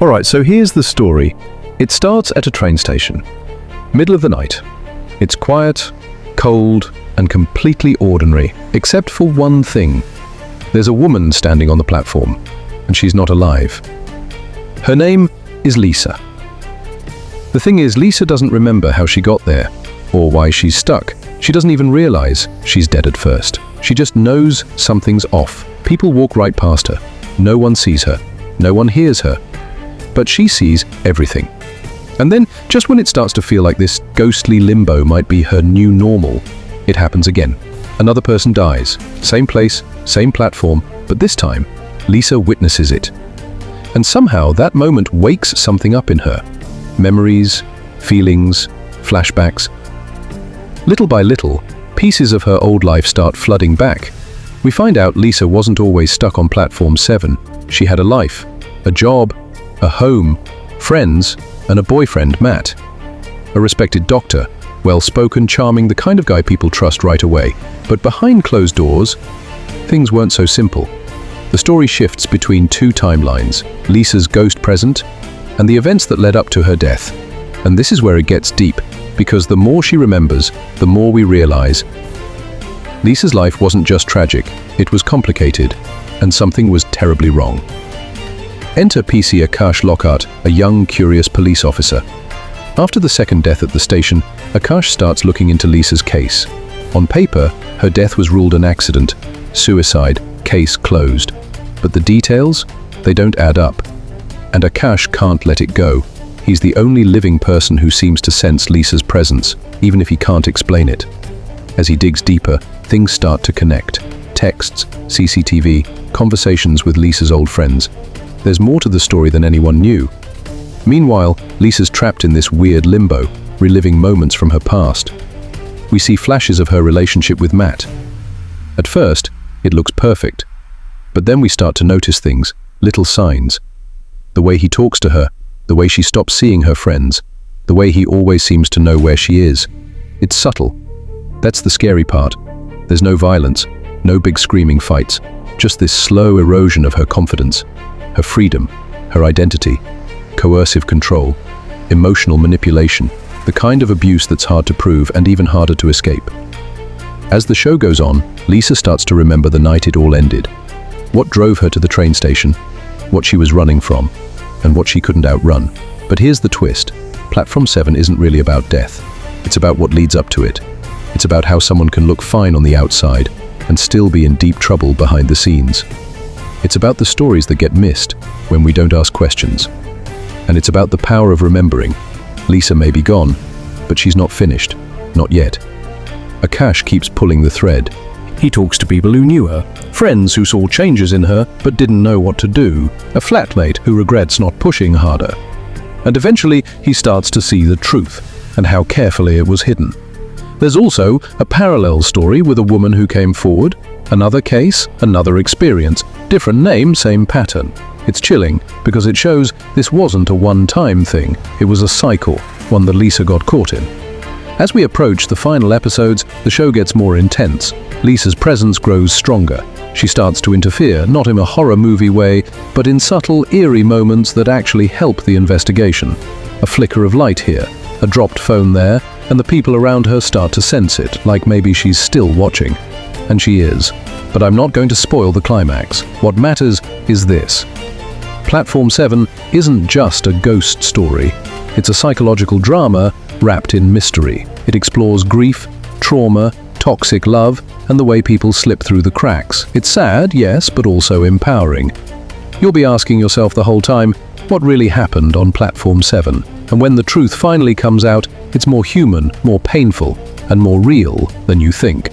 Alright, so here's the story. It starts at a train station. Middle of the night. It's quiet, cold, and completely ordinary, except for one thing. There's a woman standing on the platform, and she's not alive. Her name is Lisa. The thing is, Lisa doesn't remember how she got there, or why she's stuck. She doesn't even realize she's dead at first. She just knows something's off. People walk right past her. No one sees her. No one hears her. But she sees everything. And then, just when it starts to feel like this ghostly limbo might be her new normal, it happens again. Another person dies. Same place, same platform, but this time, Lisa witnesses it. And somehow that moment wakes something up in her. Memories, feelings, flashbacks. Little by little, pieces of her old life start flooding back. We find out Lisa wasn't always stuck on platform 7. She had a life, a job, a home, friends, and a boyfriend, Matt. A respected doctor, well-spoken, charming, the kind of guy people trust right away. But behind closed doors, things weren't so simple. The story shifts between two timelines, Lisa's ghost present and the events that led up to her death. And this is where it gets deep, because the more she remembers, the more we realize Lisa's life wasn't just tragic, it was complicated, and something was terribly wrong. Enter PC Akash Lockhart, a young, curious police officer. After the second death at the station, Akash starts looking into Lisa's case. On paper, her death was ruled an accident, suicide, case closed. But the details, they don't add up. And Akash can't let it go. He's the only living person who seems to sense Lisa's presence, even if he can't explain it. As he digs deeper, things start to connect. Texts, CCTV, conversations with Lisa's old friends. There's more to the story than anyone knew. Meanwhile, Lisa's trapped in this weird limbo, reliving moments from her past. We see flashes of her relationship with Matt. At first, it looks perfect. But then we start to notice things, little signs. The way he talks to her, the way she stops seeing her friends, the way he always seems to know where she is. It's subtle. That's the scary part. There's no violence, no big screaming fights, just this slow erosion of her confidence, her freedom, her identity, coercive control, emotional manipulation, the kind of abuse that's hard to prove and even harder to escape. As the show goes on, Lisa starts to remember the night it all ended. What drove her to the train station, what she was running from, and what she couldn't outrun. But here's the twist. Platform 7 isn't really about death. It's about what leads up to it. It's about how someone can look fine on the outside and still be in deep trouble behind the scenes. It's about the stories that get missed when we don't ask questions. And it's about the power of remembering. Lisa may be gone, but she's not finished. Not yet. Akash keeps pulling the thread. He talks to people who knew her, friends who saw changes in her but didn't know what to do, a flatmate who regrets not pushing harder. And eventually he starts to see the truth and how carefully it was hidden. There's also a parallel story with a woman who came forward, another case, another experience, different name, same pattern. It's chilling because it shows this wasn't a one-time thing, it was a cycle, one that Lisa got caught in. As we approach the final episodes, the show gets more intense. Lisa's presence grows stronger. She starts to interfere, not in a horror movie way, but in subtle, eerie moments that actually help the investigation. A flicker of light here, a dropped phone there, and the people around her start to sense it, like maybe she's still watching. And she is. But I'm not going to spoil the climax. What matters is this. Platform 7 isn't just a ghost story. It's a psychological drama wrapped in mystery. It explores grief, trauma, toxic love, and the way people slip through the cracks. It's sad, yes, but also empowering. You'll be asking yourself the whole time, what really happened on Platform 7? And when the truth finally comes out, it's more human, more painful, and more real than you think.